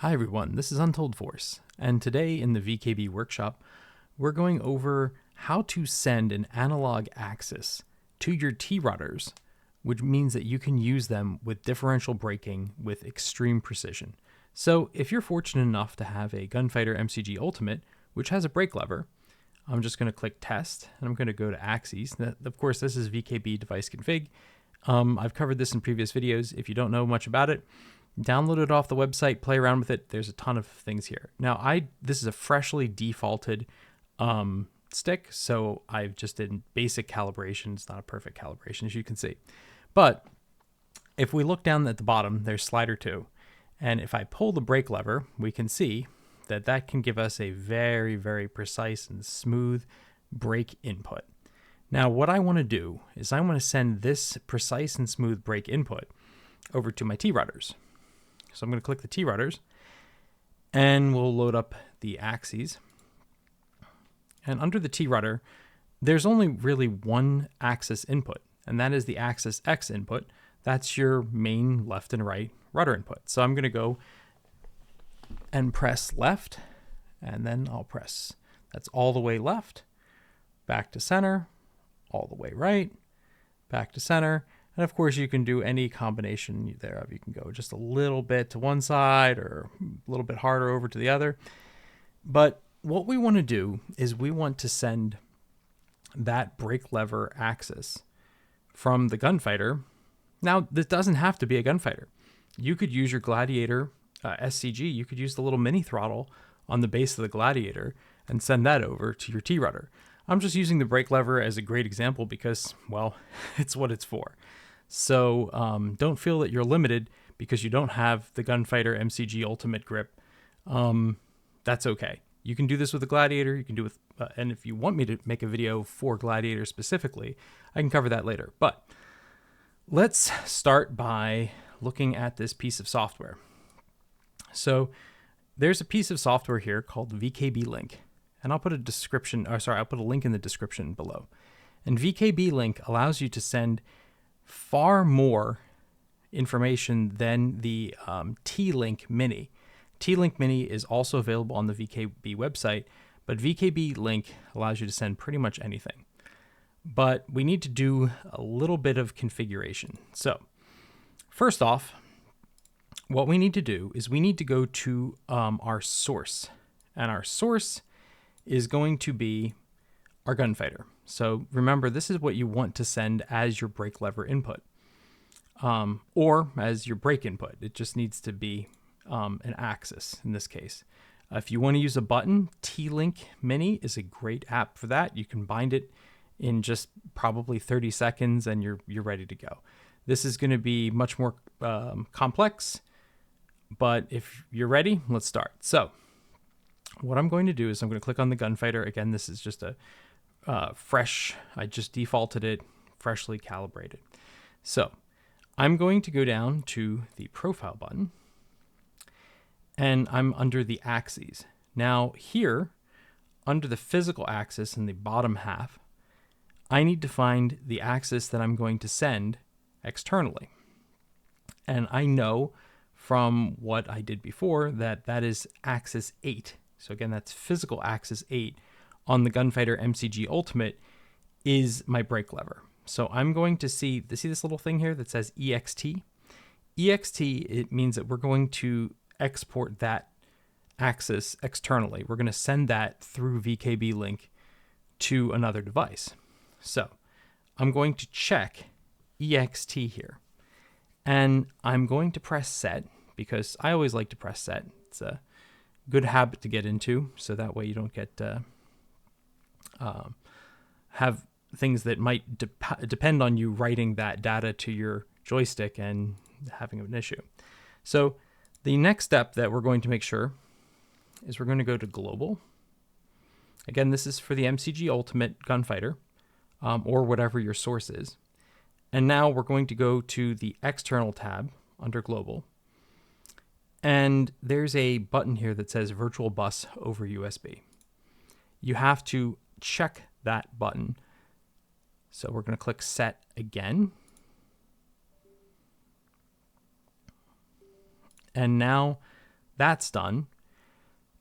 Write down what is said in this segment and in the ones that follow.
Hi everyone, this is Untold Force, and today in the VKB workshop, we're going over how to send an analog axis to your T-Rudders, which means that you can use them with differential braking with extreme precision. So if you're fortunate enough to have a Gunfighter MCG Ultimate, which has a brake lever, I'm just going to click Test, and I'm going to go to Axes. Of course, this is VKBDevCfg. I've covered this in previous videos. If you don't know much about it, download it off the website, play around with it. There's a ton of things here. Now, this is a freshly defaulted stick, so I've just did basic calibration. It's not a perfect calibration, as you can see. But if we look down at the bottom, there's slider 2. And if I pull the brake lever, we can see that that can give us a very, very precise and smooth brake input. Now, what I want to do is I want to send this precise and smooth brake input over to my T-Rudders. So I'm going to click the T-Rudders, and we'll load up the axes. And under the T-Rudder, there's only really one axis input, and that is the axis X input. That's your main left and right rudder input. So I'm going to go and press left, and then I'll press, that's all the way left, back to center, all the way right, back to center. And of course, you can do any combination thereof. You can go just a little bit to one side or a little bit harder over to the other. But what we want to do is we want to send that brake lever axis from the Gunfighter. Now, this doesn't have to be a Gunfighter. You could use your Gladiator SCG. You could use the little mini throttle on the base of the Gladiator and send that over to your T-Rudder. I'm just using the brake lever as a great example because, well, it's what it's for. So don't feel that you're limited because you don't have the Gunfighter MCG Ultimate grip. That's okay. You can do this with the Gladiator. You can do with, and if you want me to make a video for Gladiator specifically, I can cover that later. But let's start by looking at this piece of software. So there's a piece of software here called VKB Link, and I'll put a link in the description below. And VKB Link allows you to send far more information than the T-Link Mini. T-Link Mini is also available on the VKB website, but VKB Link allows you to send pretty much anything. But we need to do a little bit of configuration. So first off, what we need to do is we need to go to our source, and our source is going to be our Gunfighter. So remember, this is what you want to send as your brake lever input, or as your brake input. It just needs to be an axis in this case. If you want to use a button, T-Link Mini is a great app for that. You can bind it in just probably 30 seconds and you're ready to go. This is going to be much more complex, but if you're ready, let's start. So what I'm going to do is I'm going to click on the Gunfighter. Again, this is just a fresh, I just defaulted it, freshly calibrated. So I'm going to go down to the profile button, and I'm under the axes. Now here, under the physical axis in the bottom half, I need to find the axis that I'm going to send externally. And I know from what I did before that that is axis 8. So again, that's physical axis 8 on the Gunfighter MCG Ultimate is my brake lever. So I'm going to see this little thing here that says EXT. EXT, it means that we're going to export that axis externally. We're going to send that through VKB Link to another device. So I'm going to check EXT here, and I'm going to press set because I always like to press set. It's a good habit to get into, so that way you don't get have things that might depend on you writing that data to your joystick and having an issue. So the next step that we're going to make sure is we're going to go to global. Again, this is for the MCG Ultimate Gunfighter, or whatever your source is. And now we're going to go to the external tab under global. And there's a button here that says virtual bus over USB. You have to check that button. So we're going to click set again. And now that's done,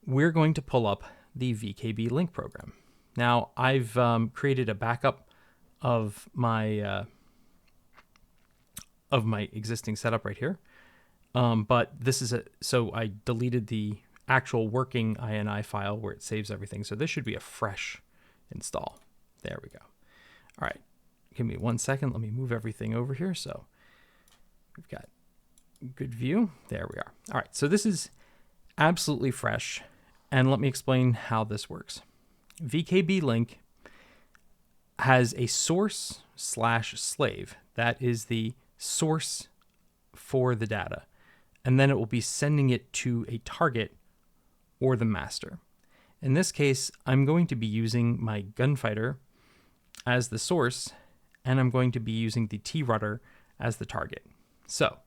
we're going to pull up the VKB Link program. Now, I've created a backup of my existing setup right here, but this is so I deleted the actual working INI file where it saves everything. So this should be a fresh install. There we go. All right, give me 1 second. Let me move everything over here. So we've got good view. There we are. All right, so this is absolutely fresh. And let me explain how this works. VKB Link has a source/slave. That is the source for the data. And then it will be sending it to a target or the master. In this case, I'm going to be using my Gunfighter as the source, and I'm going to be using the T-Rudder as the target. So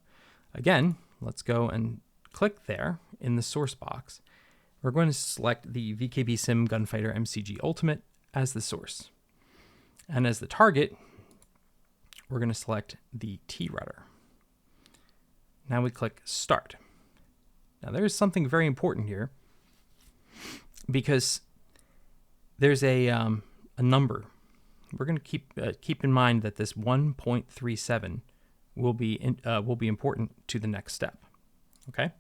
again, let's go and click there in the source box. We're going to select the VKB Sim Gunfighter MCG Ultimate as the source. And as the target, we're going to select the T-Rudder. Now we click Start. Now there's something very important here, because there's a number. We're going to keep in mind that this 1.37 will be important to the next step. Okay,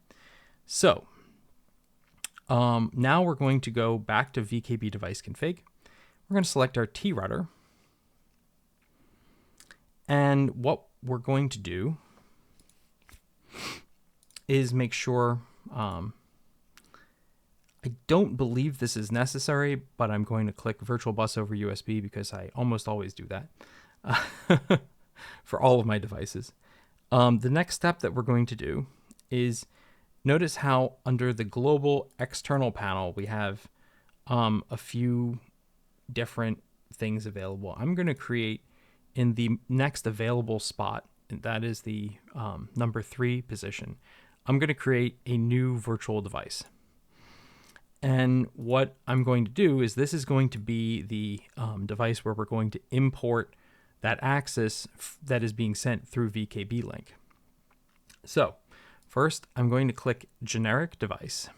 so now we're going to go back to VKB Devcfg. We're going to select our T-Rudder, and what we're going to do is make sure, I don't believe this is necessary, but I'm going to click virtual bus over USB because I almost always do that for all of my devices. The next step that we're going to do is notice how under the global external panel, we have a few different things available. I'm going to create in the next available spot, and that is the number 3 position. I'm going to create a new virtual device. And what I'm going to do is this is going to be the device where we're going to import that axis that is being sent through VKB Link. So first, I'm going to click Generic Device.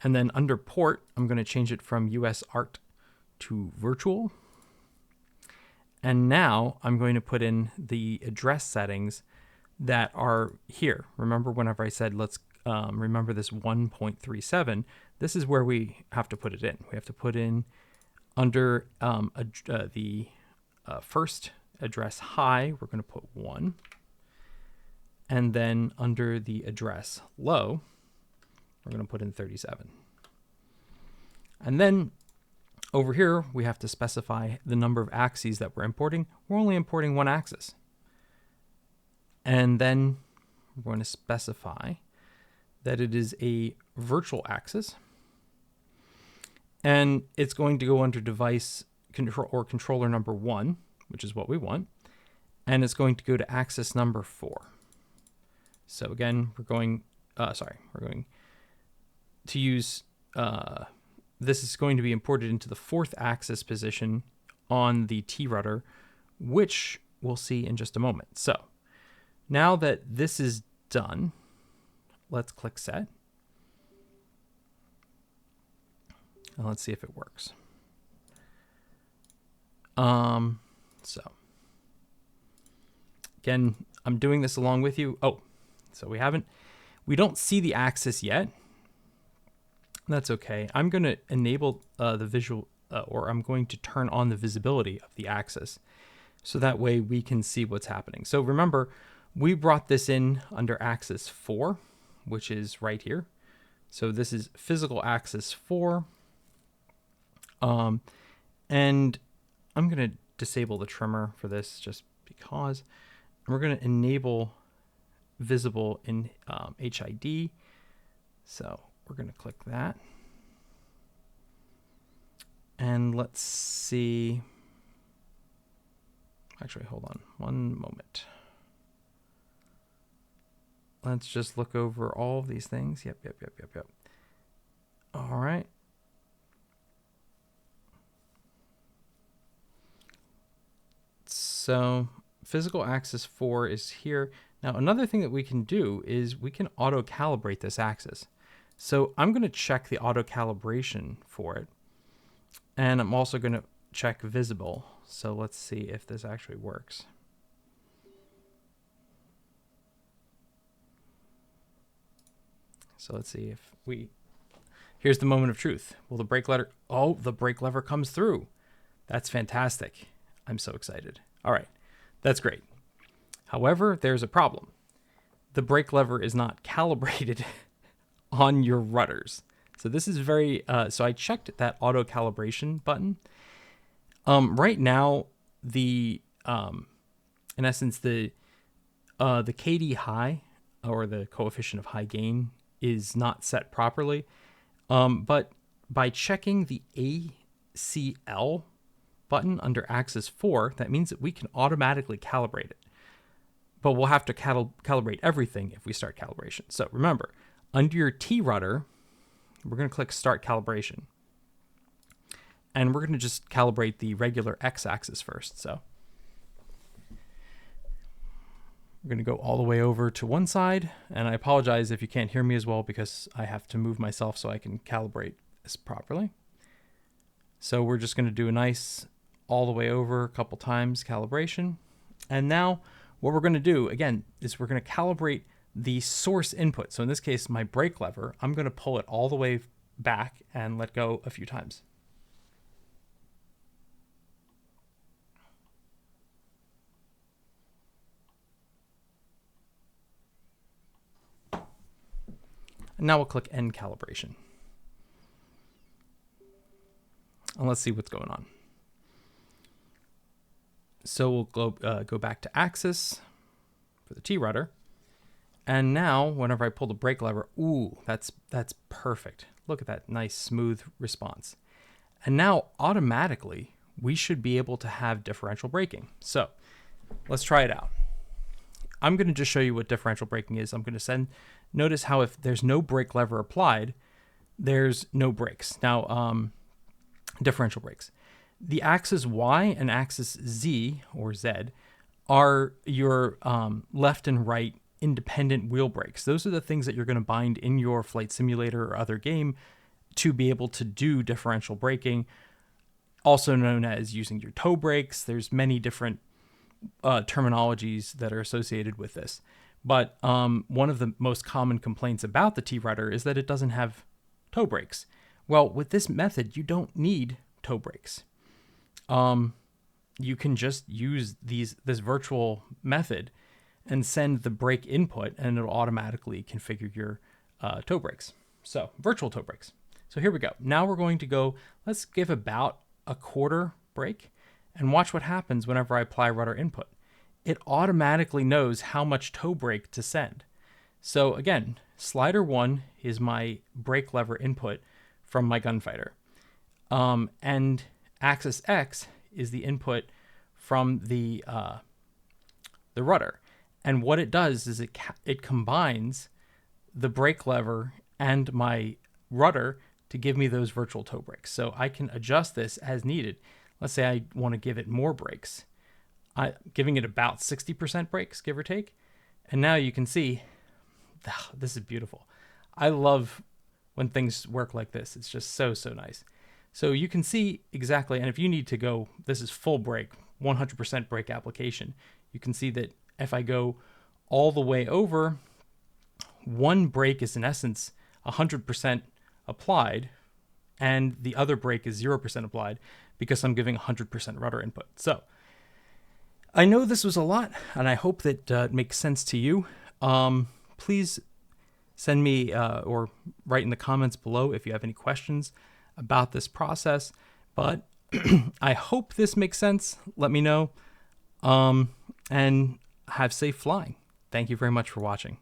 And then under Port, I'm going to change it from US Art to Virtual. And now I'm going to put in the address settings that are here. Remember whenever I said, let's remember this 1.37, this is where we have to put it in. We have to put in under the first address high, we're going to put 1. And then under the address low, we're going to put in 37. And then over here, we have to specify the number of axes that we're importing. We're only importing 1 axis. And then we're going to specify that it is a virtual axis. And it's going to go under device control or controller number 1, which is what we want. And it's going to go to axis number 4. So again, we're going to use, this is going to be imported into the 4th axis position on the T-Rudder, which we'll see in just a moment. So now that this is done, let's click Set. And let's see if it works. So again, I'm doing this along with you. Oh, so we don't see the axis yet. That's okay. I'm going to enable the visual, or I'm going to turn on the visibility of the axis, so that way we can see what's happening. So remember, we brought this in under axis 4, which is right here. So this is physical axis 4. And I'm going to disable the trimmer for this just because. And we're going to enable visible in HID. So we're going to click that. And let's see. Actually, hold on one moment. Let's just look over all of these things. Yep. All right. So physical axis 4 is here. Now, another thing that we can do is we can auto calibrate this axis. So I'm going to check the auto calibration for it. And I'm also going to check visible. So let's see if this actually works. So let's see if here's the moment of truth. Will the brake lever, oh, the brake lever comes through. That's fantastic. I'm so excited. All right, that's great. However, there's a problem. The brake lever is not calibrated on your rudders. So this is very, so I checked that auto calibration button. Right now, in essence, the KD high, or the coefficient of high gain, is not set properly. But by checking the ACL button under axis 4, that means that we can automatically calibrate it. But we'll have to calibrate everything if we start calibration. So remember, under your T-Rudder, we're going to click Start Calibration. And we're going to just calibrate the regular X-axis first. So we're going to go all the way over to one side. And I apologize if you can't hear me as well, because I have to move myself so I can calibrate this properly. So we're just going to do a nice all the way over a couple times calibration. And now what we're going to do, again, is we're going to calibrate the source input. So in this case, my brake lever, I'm going to pull it all the way back and let go a few times. And now we'll click End Calibration. And let's see what's going on. So we'll go back to axis for the T-Rudder. And now whenever I pull the brake lever, ooh, that's perfect. Look at that nice smooth response. And now automatically we should be able to have differential braking. So let's try it out. I'm going to just show you what differential braking is. I'm going to notice how if there's no brake lever applied, there's no brakes. Now, differential brakes. The axis Y and axis Z, or Z, are your left and right independent wheel brakes. Those are the things that you're going to bind in your flight simulator or other game to be able to do differential braking, also known as using your toe brakes. There's many different terminologies that are associated with this. But one of the most common complaints about the T-Rudder is that it doesn't have toe brakes. Well, with this method, you don't need toe brakes. You can just use this virtual method and send the brake input, and it'll automatically configure your toe brakes. So virtual toe brakes. So here we go. Now we're going to go, let's give about a quarter brake and watch what happens whenever I apply rudder input. It automatically knows how much toe brake to send. So again, slider 1 is my brake lever input from my Gunfighter. And axis X is the input from the rudder. And what it does is it combines the brake lever and my rudder to give me those virtual toe brakes. So I can adjust this as needed. Let's say I want to give it more brakes. I'm giving it about 60% brakes, give or take. And now you can see, this is beautiful. I love when things work like this. It's just so nice. So you can see exactly, and if you need to go, this is full brake, 100% brake application. You can see that if I go all the way over, one brake is in essence 100% applied, and the other brake is 0% applied because I'm giving 100% rudder input. So I know this was a lot, and I hope that it makes sense to you. Please send me or write in the comments below if you have any questions about this process. But I hope this makes sense. Let me know. And have safe flying. Thank you very much for watching.